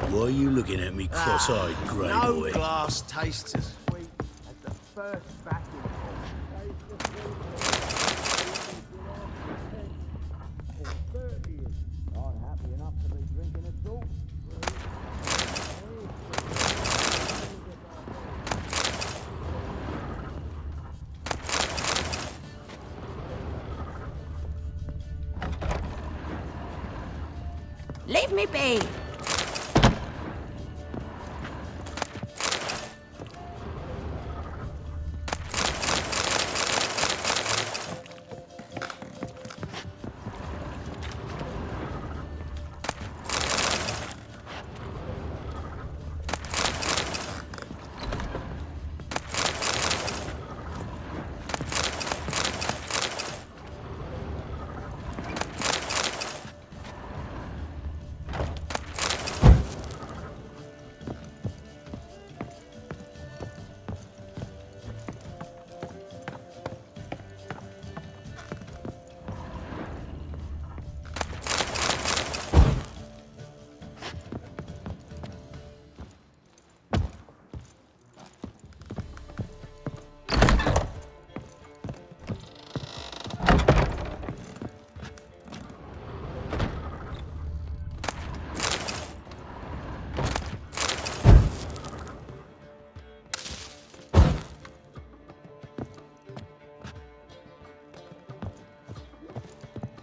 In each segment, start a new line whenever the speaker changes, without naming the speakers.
Why are you looking at me cross-eyed, grey
No
boy?
glass tastes as sweet as the first vacuum. I'm happy enough to be drinking a salt.
Leave me be!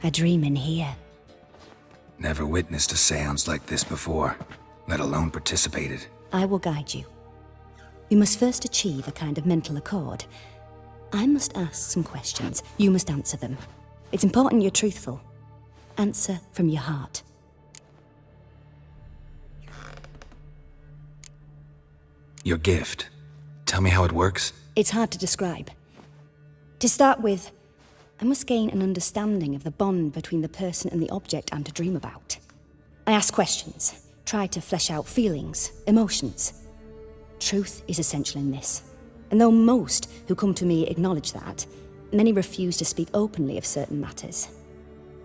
A dream in here.
Never witnessed a seance like this before, let alone participated.
I will guide you. You must first achieve a kind of mental accord. I must ask some questions. You must answer them. It's important you're truthful. Answer from your heart.
Your gift. Tell me how it works.
It's hard to describe. To start with, I must gain an understanding of the bond between the person and the object I'm to dream about. I ask questions, try to flesh out feelings, emotions. Truth is essential in this, and though most who come to me acknowledge that, many refuse to speak openly of certain matters.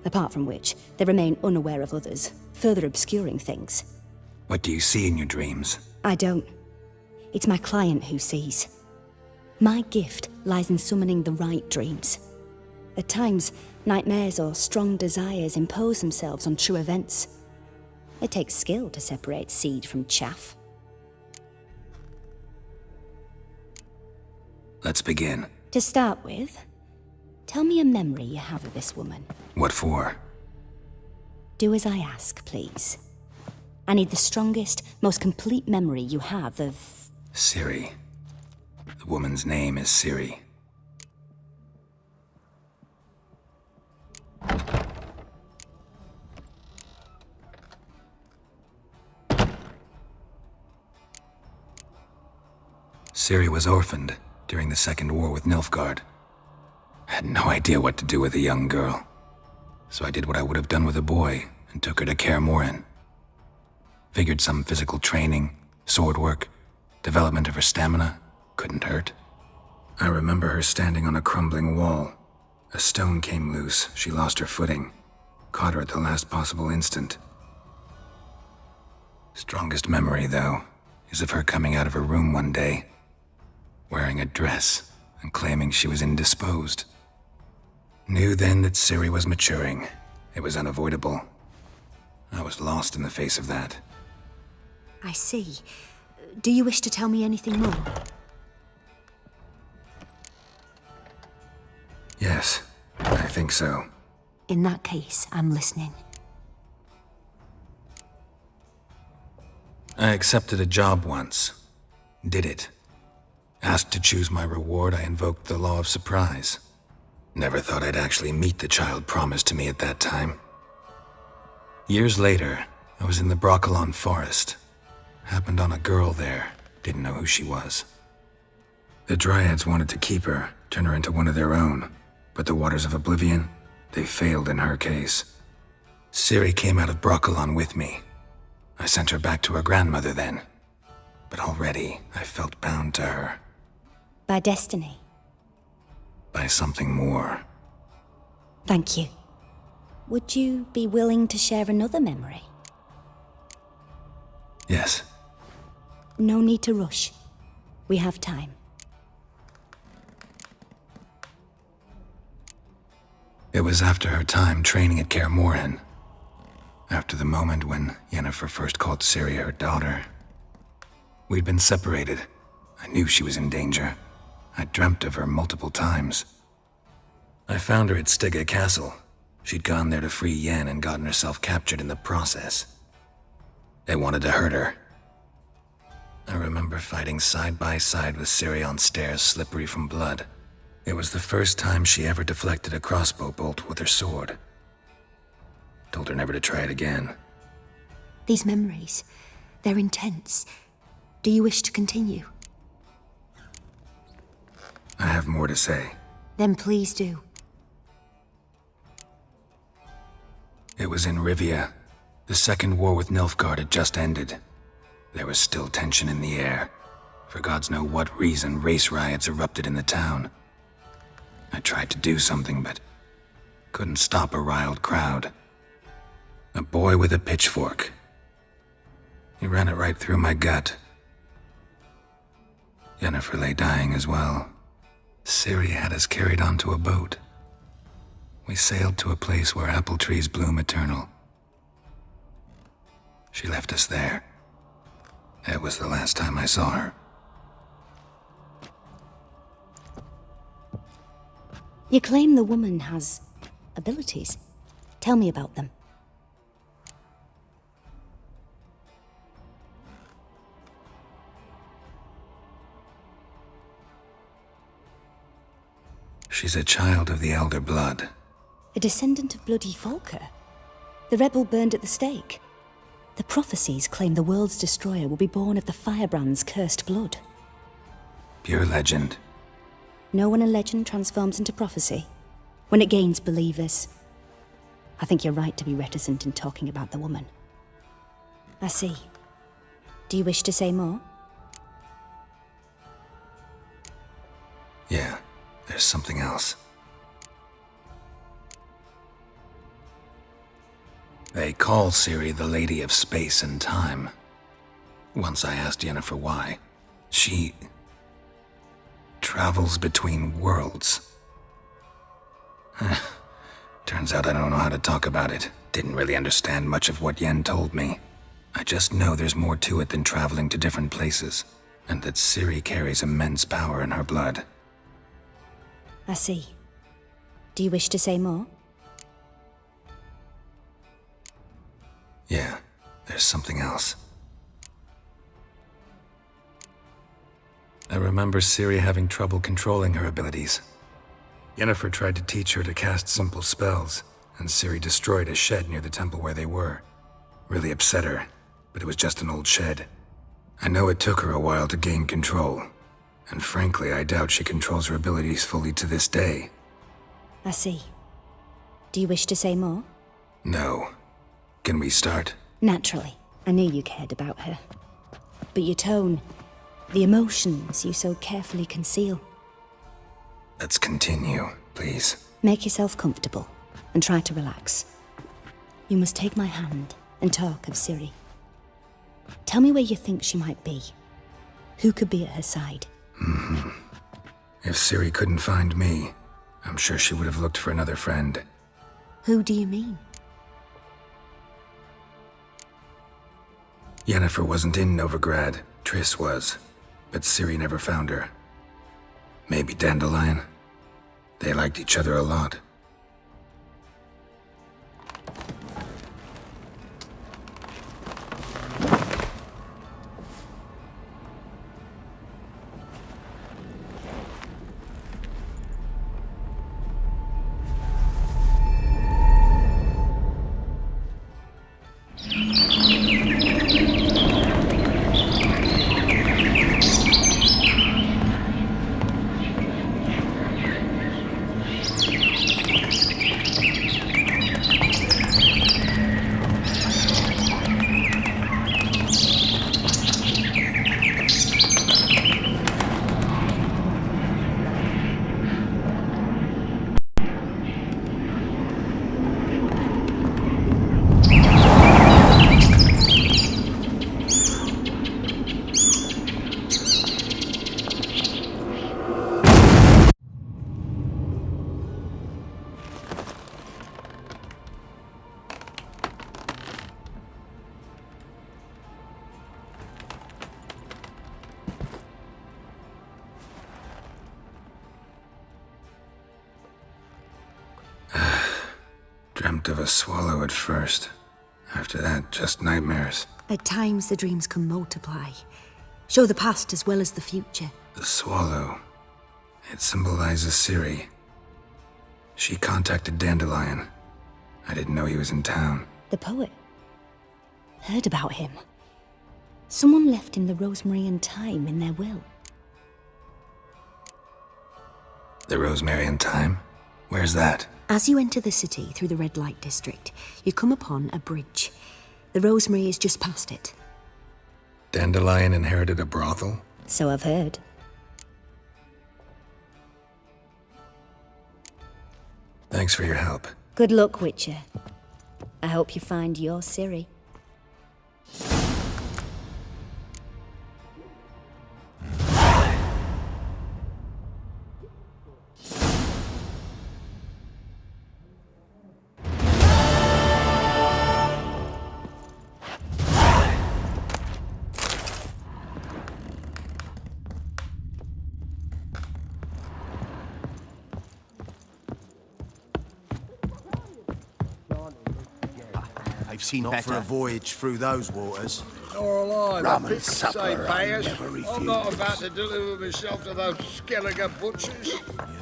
Apart from which, they remain unaware of others, further obscuring things.
What do you see in your dreams?
I don't. It's my client who sees. My gift lies in summoning the right dreams. At times, nightmares or strong desires impose themselves on true events. It takes skill to separate seed from chaff.
Let's begin.
To start with, tell me a memory you have of this woman.
What for?
Do as I ask, please. I need the strongest, most complete memory you have of...
Ciri. The woman's name is Ciri. Ciri was orphaned during the Second War with Nilfgaard. I had no idea what to do with a young girl, so I did what I would have done with a boy and took her to Kaer Morhen. Figured some physical training, sword work, development of her stamina couldn't hurt. I remember her standing on a crumbling wall. A stone came loose, she lost her footing, caught her at the last possible instant. Strongest memory, though, is of her coming out of her room one day, wearing a dress and claiming she was indisposed. Knew then that Ciri was maturing. It was unavoidable. I was lost in the face of that.
I see. Do you wish to tell me anything more?
Yes, I think so.
In that case, I'm listening.
I accepted a job once. Did it. Asked to choose my reward, I invoked the law of surprise. Never thought I'd actually meet the child promised to me at that time. Years later, I was in the Brokilon forest. Happened on a girl there. Didn't know who she was. The Dryads wanted to keep her, turn her into one of their own. But the Waters of Oblivion, they failed in her case. Ciri came out of Brokilon with me. I sent her back to her grandmother then. But already, I felt bound to her.
By destiny.
By something more.
Thank you. Would you be willing to share another memory?
Yes.
No need to rush. We have time.
It was after her time training at Kaer Morhen. After the moment when Yennefer first called Ciri her daughter. We'd been separated. I knew she was in danger. I dreamt of her multiple times. I found her at Stygga Castle. She'd gone there to free Yen and gotten herself captured in the process. They wanted to hurt her. I remember fighting side by side with Ciri on stairs slippery from blood. It was the first time she ever deflected a crossbow bolt with her sword. Told her never to try it again.
These memories, they're intense. Do you wish to continue?
I have more to say.
Then please do.
It was in Rivia. The second war with Nilfgaard had just ended. There was still tension in the air. For gods know what reason, race riots erupted in the town. I tried to do something, but couldn't stop a riled crowd. A boy with a pitchfork. He ran it right through my gut. Yennefer lay dying as well. Ciri had us carried onto a boat. We sailed to a place where apple trees bloom eternal. She left us there. That was the last time I saw her.
You claim the woman has abilities. Tell me about them.
She's a child of the Elder Blood.
A descendant of bloody Volker. The rebel burned at the stake. The prophecies claim the world's destroyer will be born of the Firebrand's cursed blood.
Pure legend.
Know when a legend transforms into prophecy? When it gains believers. I think you're right to be reticent in talking about the woman. I see. Do you wish to say more?
Yeah, there's something else. They call Ciri the Lady of Space and Time. Once I asked Yennefer why. She travels between worlds. Turns out I don't know how to talk about it. Didn't really understand much of what Yen told me. I just know there's more to it than traveling to different places, and that Ciri carries immense power in her blood.
I see. Do you wish to say more?
Yeah, there's something else. I remember Ciri having trouble controlling her abilities. Yennefer tried to teach her to cast simple spells, and Ciri destroyed a shed near the temple where they were. Really upset her, but it was just an old shed. I know it took her a while to gain control, and frankly, I doubt she controls her abilities fully to this day.
I see. Do you wish to say more?
No. Can we start?
Naturally. I knew you cared about her. But your tone, the emotions you so carefully conceal.
Let's continue, please.
Make yourself comfortable and try to relax. You must take my hand and talk of Ciri. Tell me where you think she might be. Who could be at her side?
If Ciri couldn't find me, I'm sure she would have looked for another friend.
Who do you mean?
Yennefer wasn't in Novigrad. Triss was. But Ciri never found her. Maybe Dandelion? They liked each other a lot. Dreamt of a swallow at first. After that, just nightmares.
At times, the dreams can multiply, show the past as well as the future.
The swallow. It symbolizes Ciri. She contacted Dandelion. I didn't know he was in town.
The poet. Heard about him. Someone left him the rosemary and thyme in their will.
The Rosemary and Thyme? Where's that?
As you enter the city through the red light district, you come upon a bridge. The rosemary is just past it.
Dandelion inherited a brothel?
So I've heard.
Thanks for your help.
Good luck, Witcher. I hope you find your Ciri.
I've seen
Not for a
better.
voyage through those waters.
Nor alive.
Rum
I
and
think to
supper,
say,
I'll
Bayers.
never
I'm
refuse.
not about to deliver myself to those Skelliger butchers.
You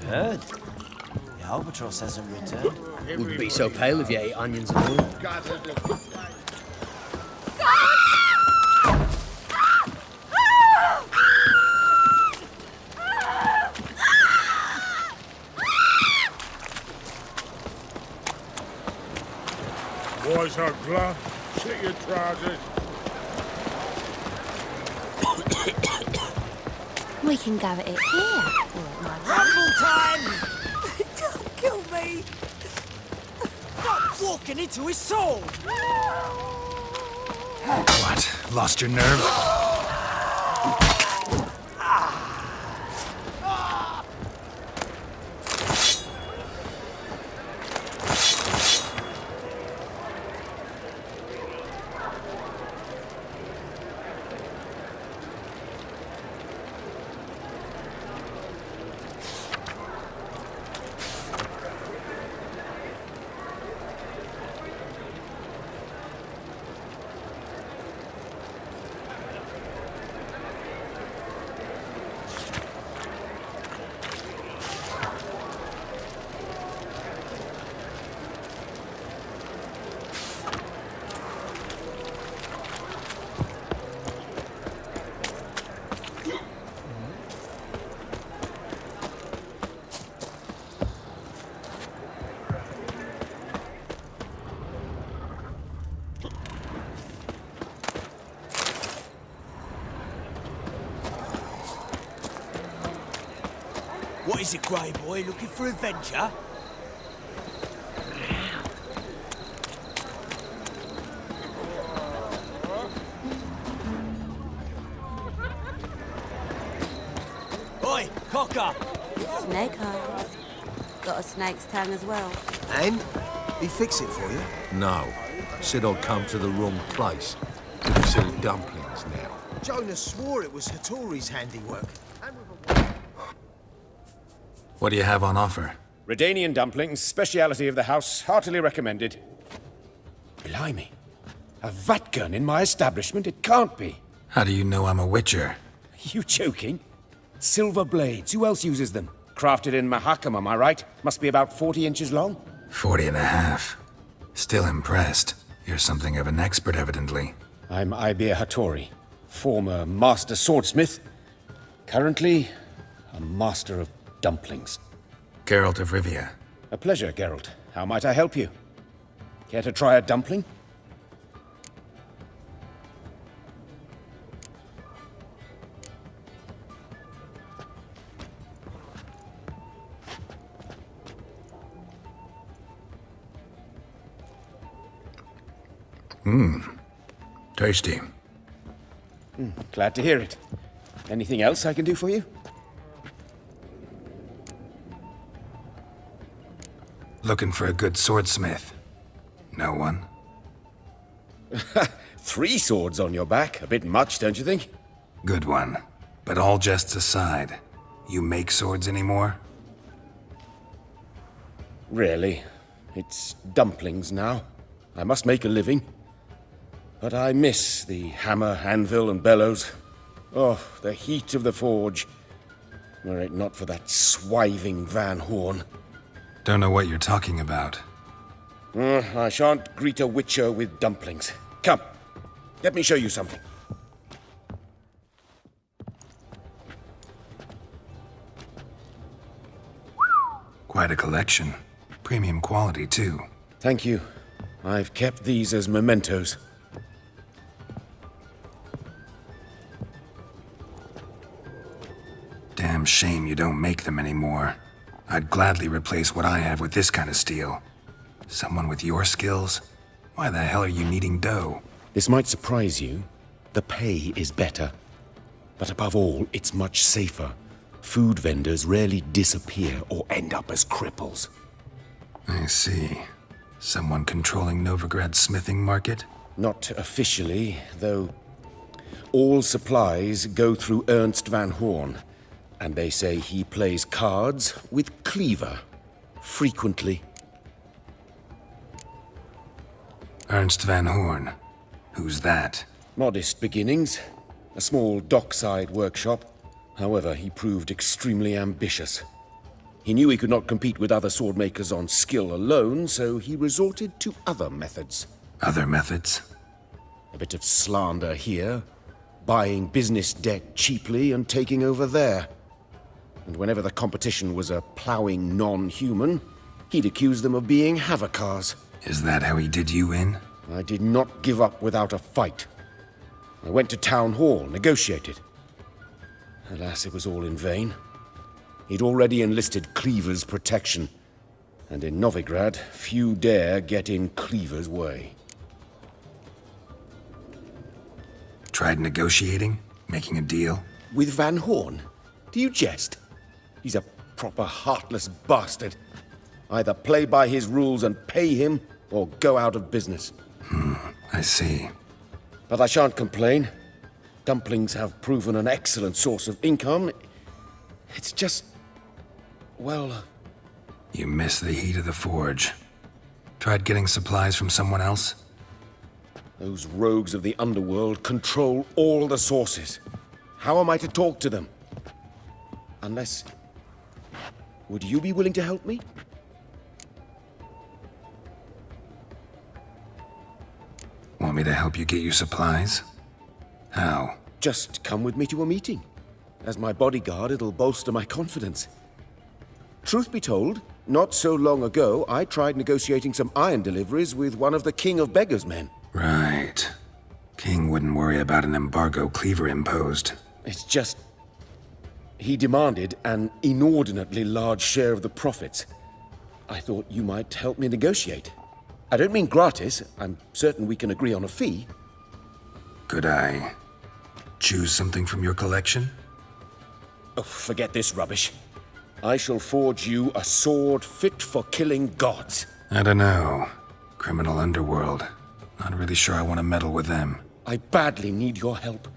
heard? The Albatross hasn't returned.
Wouldn't be so pale if you ate onions and oil.
Gutted the- Boys are glad. Sit your trousers.
We can gather it here.
Rumble time!
Don't kill me!
Stop walking into his soul!
What? Lost your nerve?
What is it, Grey Boy? Looking for adventure? Oi, Cocker!
Snake eyes. Got a snake's tongue as well.
And? He fix it for you?
No. Said I'd come to the wrong place. Could be selling dumplings now.
Jonas swore it was Hattori's handiwork.
What do you have on offer?
Redanian dumplings, speciality of the house, heartily recommended. Blimey. A vatgun in my establishment? It can't be.
How do you know I'm a witcher?
You joking? Silver blades, who else uses them? Crafted in Mahakam, am I right? Must be about 40 inches long?
40 and a half. Still impressed. You're something of an expert, evidently.
I'm Ibir Hattori, former master swordsmith. Currently, a master of dumplings.
Geralt of Rivia.
A pleasure, Geralt. How might I help you? Care to try a dumpling?
Tasty.
Glad to hear it. Anything else I can do for you?
Looking for a good swordsmith. No one?
3 swords on your back. A bit much, don't you think?
Good one. But all jests aside, you make swords anymore?
Really. It's dumplings now. I must make a living. But I miss the hammer, anvil, and bellows. Oh, the heat of the forge. Were it not for that swiving Van Horn.
Don't know what you're talking about.
I shan't greet a witcher with dumplings. Come, let me show you something.
Quite a collection. Premium quality, too.
Thank you. I've kept these as mementos.
Damn shame you don't make them anymore. I'd gladly replace what I have with this kind of steel. Someone with your skills? Why the hell are you needing dough?
This might surprise you. The pay is better. But above all, it's much safer. Food vendors rarely disappear or end up as cripples.
I see. Someone controlling Novigrad's smithing market?
Not officially, though all supplies go through Ernst Van Horn. And they say he plays cards with Cleaver. Frequently.
Ernst Van Horn. Who's that?
Modest beginnings. A small dockside workshop. However, he proved extremely ambitious. He knew he could not compete with other sword makers on skill alone, so he resorted to other methods.
Other methods?
A bit of slander here, buying business debt cheaply and taking over there. And whenever the competition was a plowing non-human, he'd accuse them of being Havocars.
Is that how he did you in?
I did not give up without a fight. I went to Town Hall, negotiated. Alas, it was all in vain. He'd already enlisted Cleaver's protection, and in Novigrad, few dare get in Cleaver's way.
Tried negotiating? Making a deal?
With Van Horn? Do you jest? He's a proper heartless bastard. Either play by his rules and pay him, or go out of business.
I see.
But I shan't complain. Dumplings have proven an excellent source of income. It's just... well...
You miss the heat of the forge. Tried getting supplies from someone else?
Those rogues of the underworld control all the sources. How am I to talk to them? Unless... Would you be willing to help me?
Want me to help you get you supplies? How?
Just come with me to a meeting. As my bodyguard, it'll bolster my confidence. Truth be told, not so long ago, I tried negotiating some iron deliveries with one of the King of Beggars' men.
Right. King wouldn't worry about an embargo Cleaver imposed.
It's just... he demanded an inordinately large share of the profits. I thought you might help me negotiate. I don't mean gratis. I'm certain we can agree on a fee.
Could I choose something from your collection?
Oh, forget this rubbish. I shall forge you a sword fit for killing gods.
I don't know. Criminal underworld. Not really sure I want to meddle with them.
I badly need your help.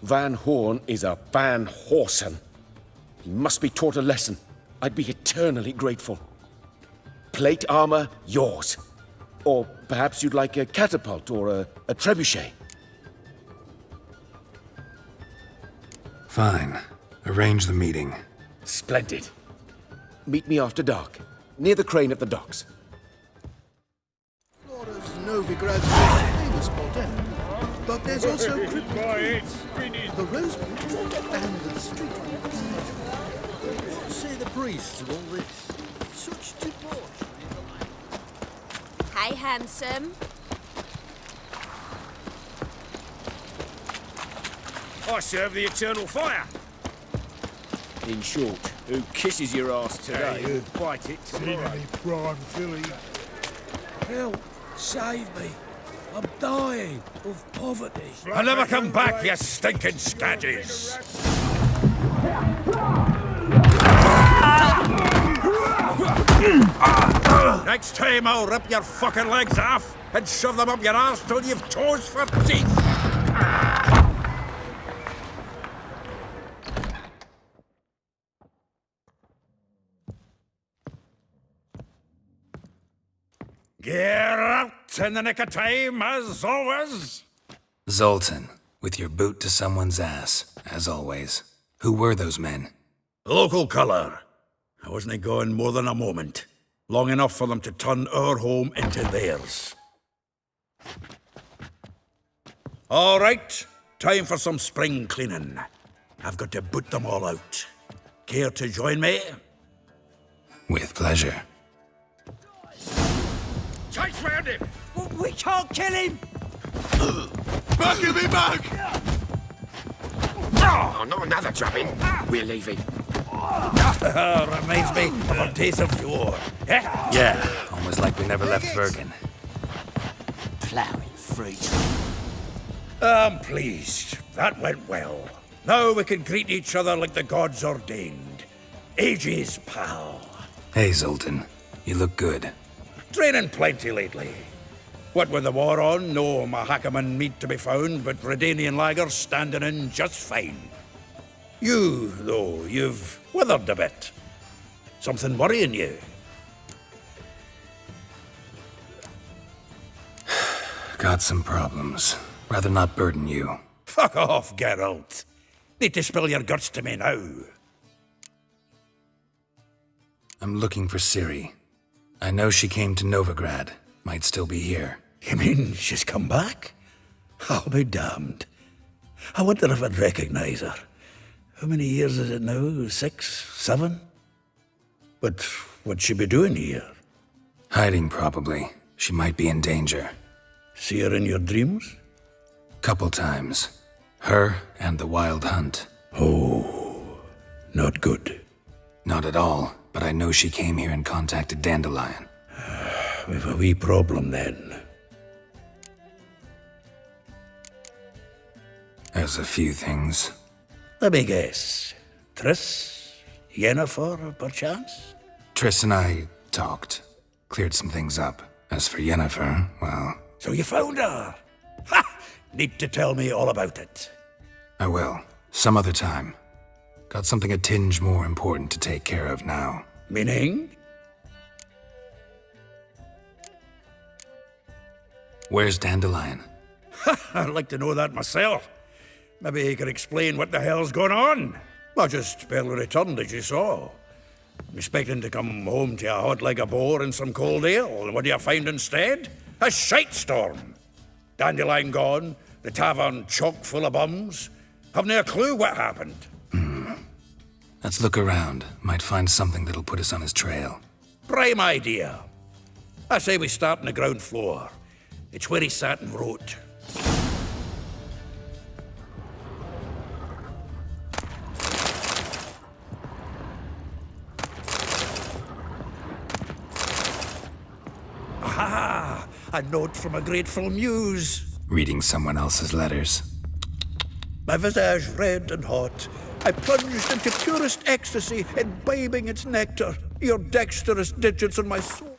Van Horn is a Van Horsen. He must be taught a lesson. I'd be eternally grateful. Plate armor, yours. Or perhaps you'd like a catapult or a trebuchet.
Fine. Arrange the meeting.
Splendid. Meet me after dark, near the crane at the docks.
Flora's Novigrad's most famous spot, eh? But there's also the Rosebud and the street. What say the priests of all this? Such debauchery.
Hey, handsome.
I serve the eternal fire.
In short, who kisses your ass today will bite it tomorrow.
Prime filly.
Help! Save me! I'm dying of poverty.
I'll never come back, you stinking scadgies. Next time I'll rip your fucking legs off and shove them up your ass till you've toes for teeth. Get out in the nick of time, as always.
Zoltan, with your boot to someone's ass, as always. Who were those men?
Local colour. I wasn't going more than a moment. Long enough for them to turn our home into theirs. All right, time for some spring cleaning. I've got to boot them all out. Care to join me?
With pleasure.
Chase round him!
We can't kill him!
Back him in back!
Oh, not another drubbing. We're leaving.
Reminds me of our days of yore. Eh?
Yeah, almost like we never left Bergen.
Ploughing fruit.
I'm pleased. That went well. Now we can greet each other like the gods ordained. Ages, pal.
Hey, Zoltan. You look good.
Training plenty lately. What with the war on, no Mahakaman meat to be found, but Redanian lagers standing in just fine. You, though, you've withered a bit. Something worrying you?
Got some problems. Rather not burden you.
Fuck off, Geralt. Need to spill your guts to me now.
I'm looking for Ciri. I know she came to Novigrad. Might still be here.
You mean she's come back? I'll be damned. I wonder if I'd recognize her. How many years is it now? 6, 7? But what'd she be doing here?
Hiding, probably. She might be in danger.
See her in your dreams?
Couple times. Her and the Wild Hunt.
Oh, not good.
Not at all, but I know she came here and contacted Dandelion.
We've a wee problem then.
There's a few things.
Let me guess. Triss? Yennefer, perchance?
Triss and I talked. Cleared some things up. As for Yennefer, well...
So you found her? Ha! Need to tell me all about it.
I will. Some other time. Got something a tinge more important to take care of now.
Meaning?
Where's Dandelion?
I'd like to know that myself. Maybe he could explain what the hell's going on. I just barely returned, as you saw. I'm expecting to come home to a hot like a boar and some cold ale, and what do you find instead? A shite storm. Dandelion gone, the tavern chock full of bums. Have no clue what happened.
Let's look around. Might find something that'll put us on his trail.
Prime idea. I say we start on the ground floor. It's where he sat and wrote. Aha! A note from a grateful muse.
Reading someone else's letters.
My visage red and hot, I plunged into purest ecstasy, imbibing its nectar. Your dexterous digits on my soul.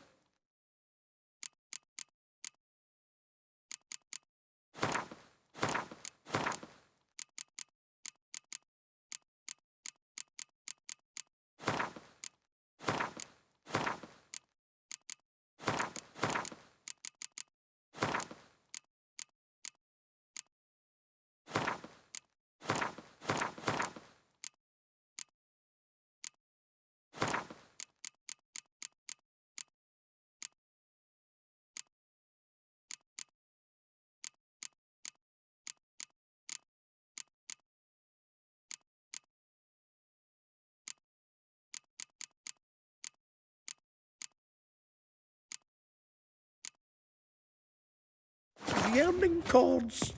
Yearning chords.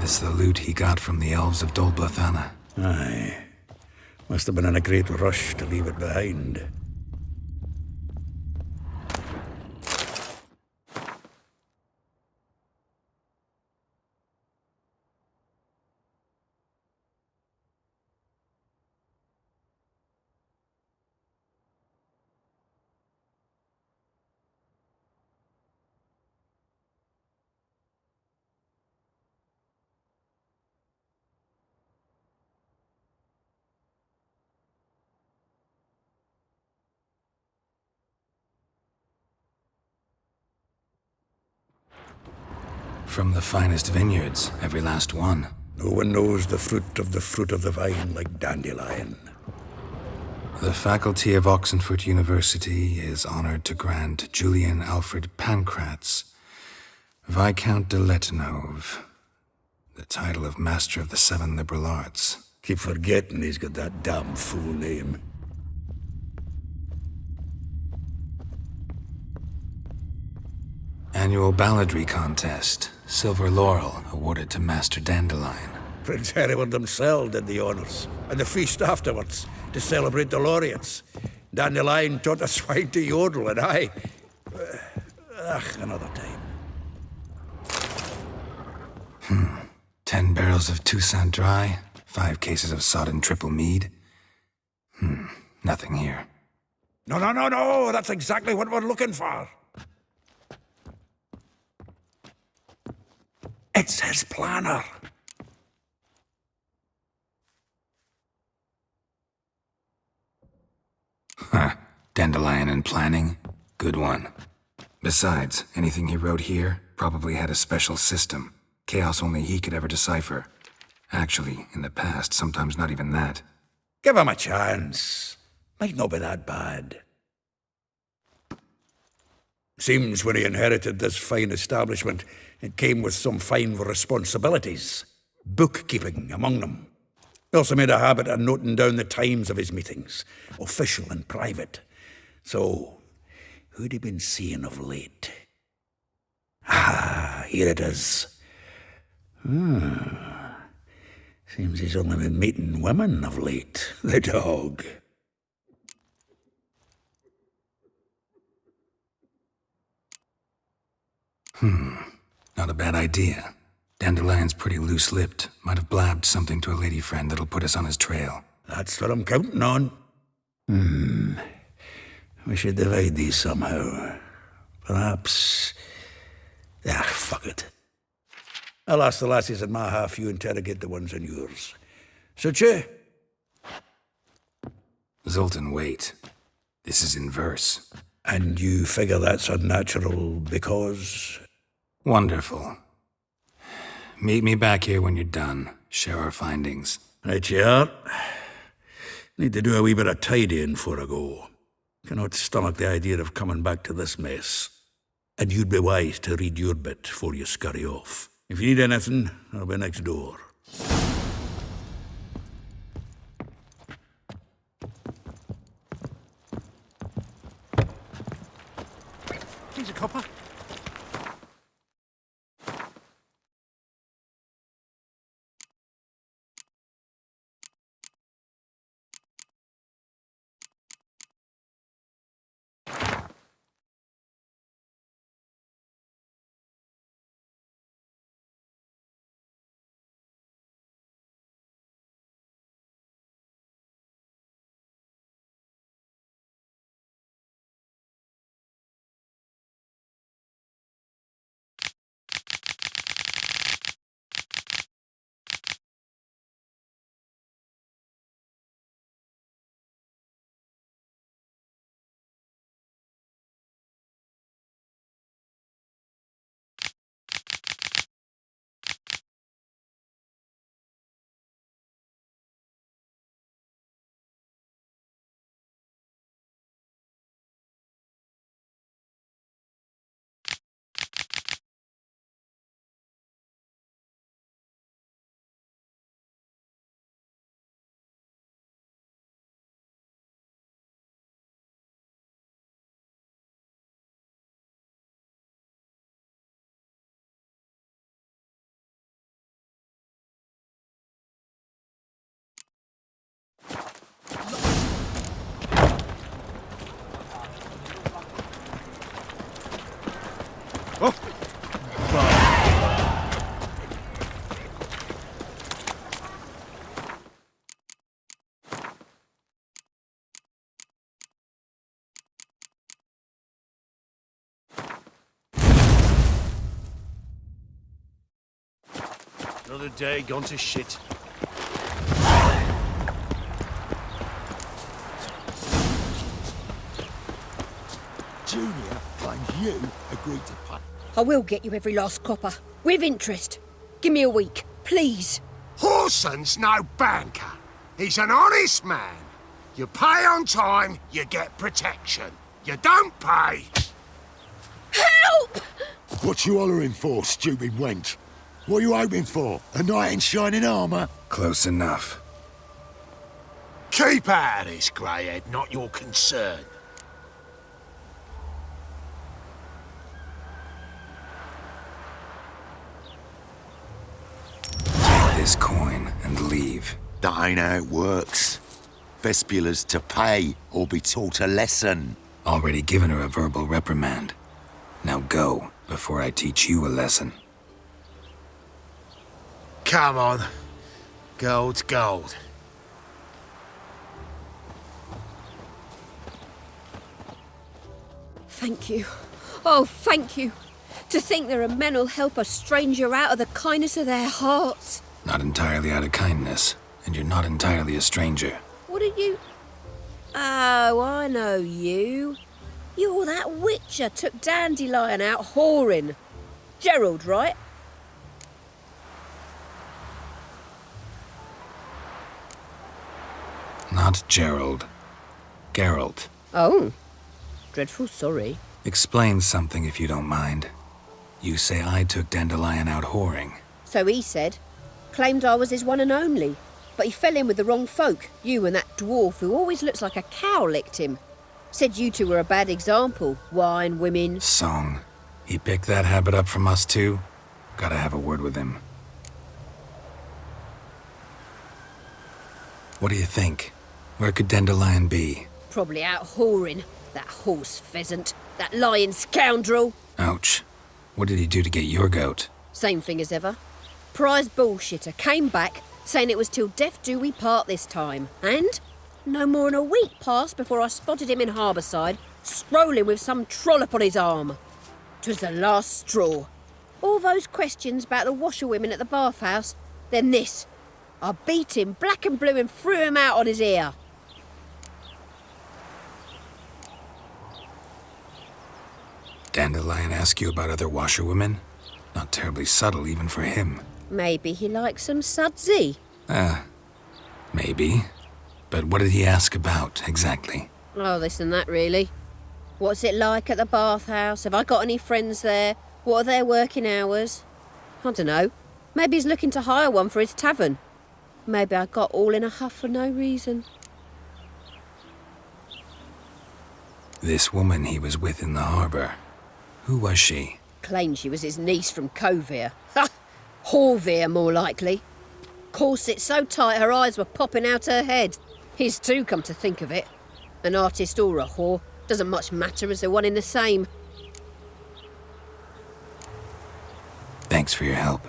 This the loot he got from the elves of Dol Blathanna.
Aye. Must have been in a great rush to leave it behind.
From the finest vineyards, every last one.
No one knows the fruit of the vine like Dandelion.
The faculty of Oxenfurt University is honored to grant Julian Alfred Pancratz, Viscount de Letenove, the title of Master of the Seven Liberal Arts.
Keep forgetting he's got that damn full name.
Annual balladry contest. Silver Laurel awarded to Master Dandelion.
Prince Hereward himself did the honors, and the feast afterwards, to celebrate the laureates. Dandelion taught the swine to yodel, and I... another time.
10 barrels of Toussaint Dry, 5 cases of sodden triple mead. Nothing here.
No, that's exactly what we're looking for. It's his planner.
Dandelion and planning? Good one. Besides, anything he wrote here probably had a special system. Chaos only he could ever decipher. Actually, in the past, sometimes not even that.
Give him a chance. Might not be that bad. Seems when he inherited this fine establishment, it came with some fine responsibilities. Bookkeeping among them. He also made a habit of noting down the times of his meetings, official and private. So, who'd he been seeing of late? Here it is. Seems he's only been meeting women of late, the dog.
Not a bad idea. Dandelion's pretty loose-lipped. Might have blabbed something to a lady friend that'll put us on his trail.
That's what I'm counting on. We should divide these somehow. Perhaps... fuck it. I'll ask the lassies in my half, you interrogate the ones in yours. Suche?
Zoltan, wait. This is in verse.
And you figure that's unnatural because...
Wonderful. Meet me back here when you're done. Share our findings.
Right you are. Need to do a wee bit of tidying before I go. Cannot stomach the idea of coming back to this mess. And you'd be wise to read your bit before you scurry off. If you need anything, I'll be next door.
Here's a copper.
Another day gone to shit.
Junior claims you agreed to pay.
I will get you every last copper. With interest. Give me a week, please.
Horson's no banker. He's an honest man. You pay on time, you get protection. You don't pay.
Help!
What you hollering for, stupid wench? What are you hoping for? A knight in shining armour?
Close enough.
Keep out of this, Greyhead, not your concern.
Take this coin and leave.
That ain't how it works. Vespula's to pay or be taught a lesson.
Already given her a verbal reprimand. Now go, before I teach you a lesson.
Come on. Gold's gold.
Thank you. Oh, thank you. To think there are men who'll help a stranger out of the kindness of their hearts.
Not entirely out of kindness, and you're not entirely a stranger.
What are you... Oh, I know you. You're that witcher took Dandelion out whoring. Gerald, right?
Not Gerald. Geralt.
Oh. Dreadful sorry.
Explain something if you don't mind. You say I took Dandelion out whoring.
So he said. Claimed I was his one and only. But he fell in with the wrong folk. You and that dwarf who always looks like a cow licked him. Said you two were a bad example. Wine, women...
Song. He picked that habit up from us too? Gotta have a word with him. What do you think? Where could Dandelion be?
Probably out whoring. That horse pheasant. That lying scoundrel.
Ouch. What did he do to get your goat?
Same thing as ever. Prize bullshitter came back, saying it was till death do we part this time. And no more than a week passed before I spotted him in Harbourside, strolling with some trollop on his arm. 'Twas the last straw. All those questions about the washerwomen at the bathhouse, then this. I beat him black and blue and threw him out on his ear.
Dandelion ask you about other washerwomen? Not terribly subtle even for him.
Maybe he likes some sudsy.
Maybe. But what did he ask about, exactly?
Oh, this and that, really. What's it like at the bathhouse? Have I got any friends there? What are their working hours? I don't know. Maybe he's looking to hire one for his tavern. Maybe I got all in a huff for no reason.
This woman he was with in the harbour. Who was she?
Claimed she was his niece from Kovir. Ha! Horvir, more likely. Corset so tight her eyes were popping out her head. His too, come to think of it. An artist or a whore. Doesn't much matter as they're one in the same.
Thanks for your help.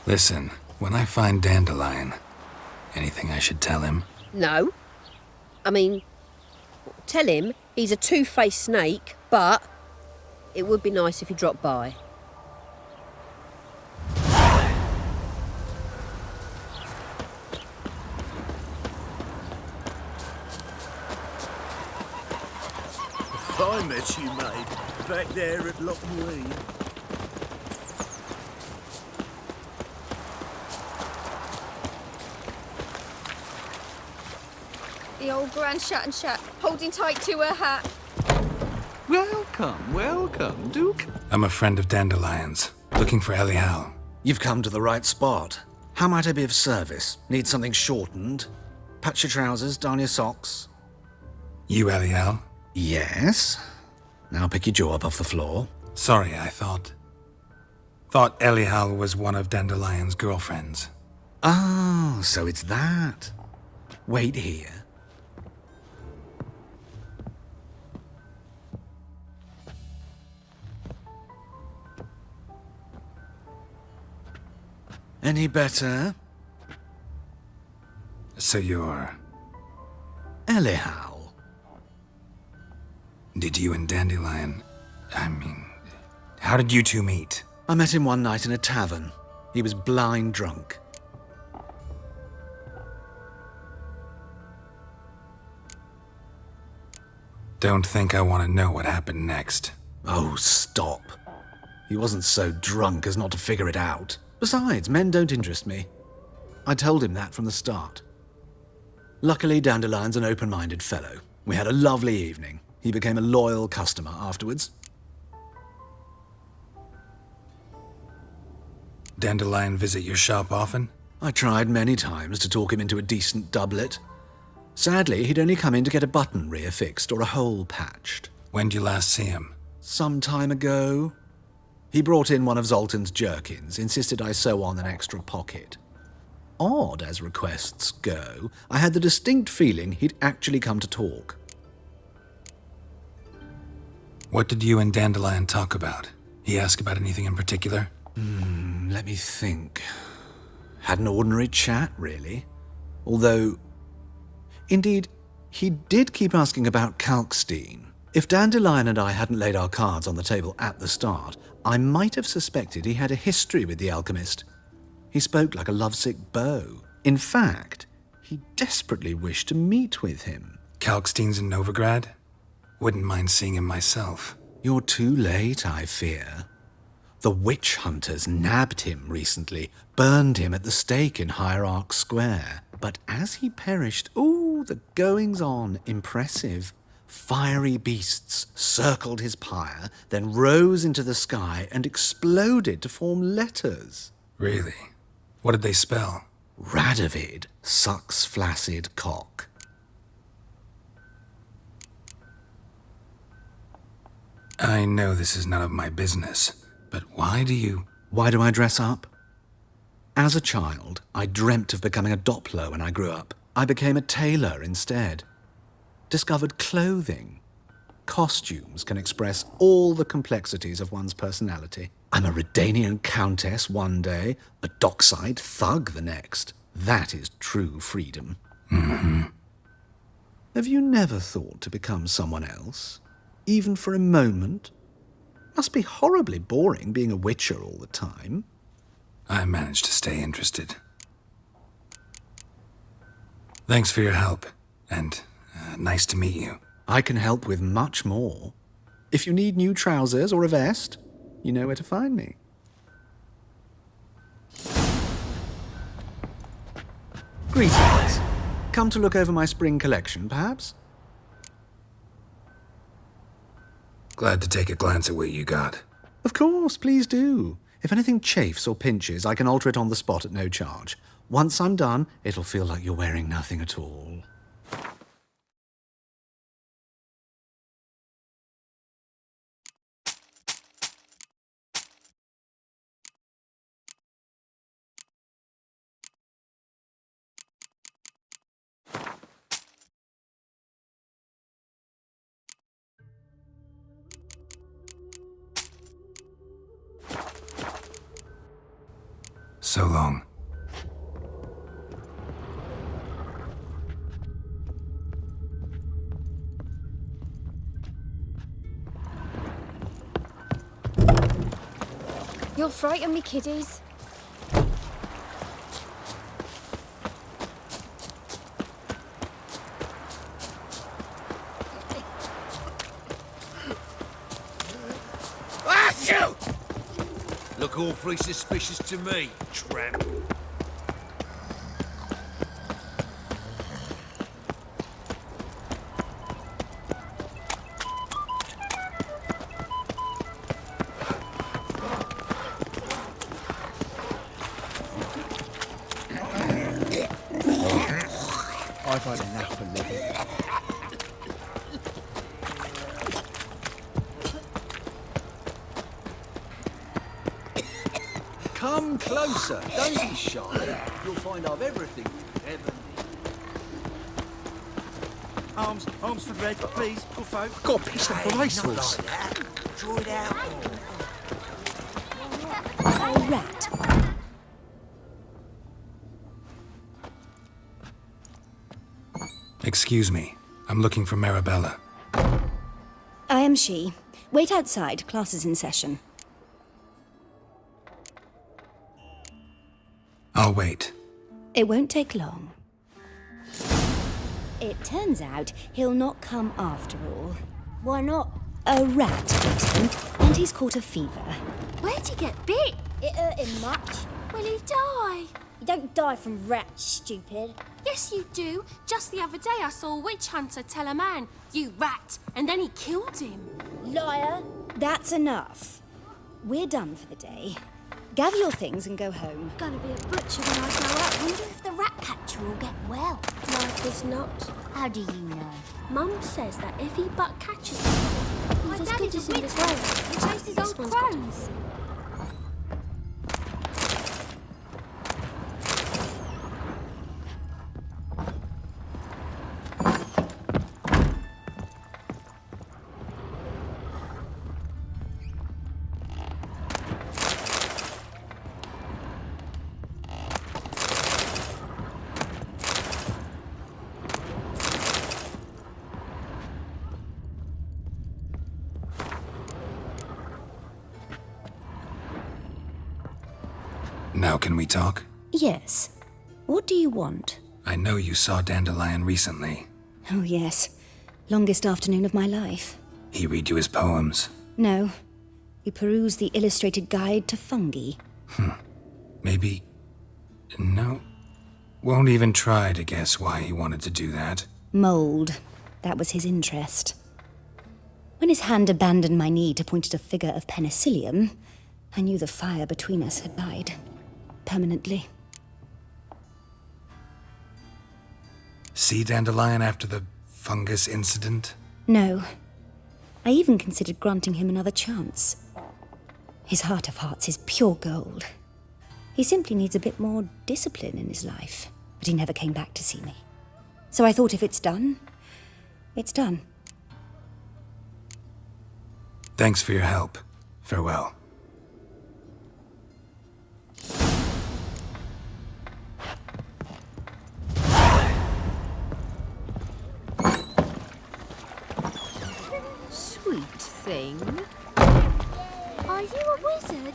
Listen, when I find Dandelion, anything I should tell him?
No. I mean, tell him he's a two-faced snake, but it would be nice if he dropped by.
Fine mess you made, back there at Lochmarine.
The old Grand Shat and Shat, holding tight to her hat.
Welcome, welcome, Duke.
I'm a friend of Dandelion's, looking for Elial.
You've come to the right spot. How might I be of service? Need something shortened? Patch your trousers, darn your socks.
You Elial?
Yes. Now pick your jaw up off the floor.
Sorry, I thought Elial was one of Dandelion's girlfriends.
Oh, so it's that. Wait here. Any better?
So you're...
Elial.
Did you and Dandelion... How did you two meet?
I met him one night in a tavern. He was blind drunk.
Don't think I want to know what happened next.
Oh, stop. He wasn't so drunk as not to figure it out. Besides, men don't interest me. I told him that from the start. Luckily, Dandelion's an open-minded fellow. We had a lovely evening. He became a loyal customer afterwards.
Dandelion visit your shop often?
I tried many times to talk him into a decent doublet. Sadly, he'd only come in to get a button reaffixed or a hole patched.
When did you last see him?
Some time ago. He brought in one of Zoltan's jerkins, insisted I sew on an extra pocket. Odd as requests go, I had the distinct feeling he'd actually come to talk.
What did you and Dandelion talk about? He ask about anything in particular?
Let me think. Had an ordinary chat, really. Although, indeed, he did keep asking about Kalkstein. If Dandelion and I hadn't laid our cards on the table at the start, I might have suspected he had a history with the alchemist. He spoke like a lovesick beau. In fact, he desperately wished to meet with him.
Kalkstein's in Novigrad? Wouldn't mind seeing him myself.
You're too late, I fear. The witch hunters nabbed him recently, burned him at the stake in Hierarch Square. But as he perished, the goings-on, impressive. Fiery beasts circled his pyre, then rose into the sky and exploded to form letters.
Really? What did they spell?
Radovid sucks flaccid cock.
I know this is none of my business, but why do
I dress up? As a child, I dreamt of becoming a Doppler when I grew up. I became a tailor instead. Discovered clothing. Costumes can express all the complexities of one's personality. I'm a Redanian countess one day, a dockside thug the next. That is true freedom.
Mm-hmm.
Have you never thought to become someone else? Even for a moment? Must be horribly boring being a witcher all the time.
I managed to stay interested. Thanks for your help, and nice to meet you.
I can help with much more. If you need new trousers or a vest, you know where to find me. Greetings. Come to look over my spring collection, perhaps?
Glad to take a glance at what you got.
Of course, please do. If anything chafes or pinches, I can alter it on the spot at no charge. Once I'm done, it'll feel like you're wearing nothing at all.
So long.
You'll frighten me, kiddies.
Achoo! Look awfully suspicious to me, tramp.
I've had enough of living.
Come closer, don't be shy. You'll find I've everything you ever need.
Arms for red, please, good folk.
Got a piece of bracelets.
Not like that. Draw it out.
Oh, rat.
Excuse me. I'm looking for Marabella.
I am she. Wait outside. Class is in session.
I'll wait.
It won't take long. It turns out he'll not come after all.
Why not?
A rat bit him, and he's caught a fever.
Where'd he get bit? It hurt him much. Will he die? You don't die from rats, stupid.
Yes, you do. Just the other day I saw a witch hunter tell a man, "You rat," and then he killed him.
Liar.
That's enough. We're done for the day. Gather your things and go home.
Gonna be a butcher when I grow up. Wonder if the rat catcher will get well.
Life is not.
How do you know?
Mum says that if he but catches him,
My
he's as
dad
good
is
as
a
in the
witch
grave.
hunter. He chases
This
old
one's got
crows.
Now can we talk?
Yes. What do you want?
I know you saw Dandelion recently.
Oh, yes. Longest afternoon of my life.
He read you his poems.
No. We perused the illustrated guide to fungi.
Maybe... No. Won't even try to guess why he wanted to do that.
Mold. That was his interest. When his hand abandoned my knee to point at a figure of penicillium, I knew the fire between us had died. Permanently.
See Dandelion after the fungus incident?
No. I even considered granting him another chance. His heart of hearts is pure gold. He simply needs a bit more discipline in his life. But he never came back to see me. So I thought if it's done, it's done.
Thanks for your help. Farewell.
Sweet thing.
Are you a wizard?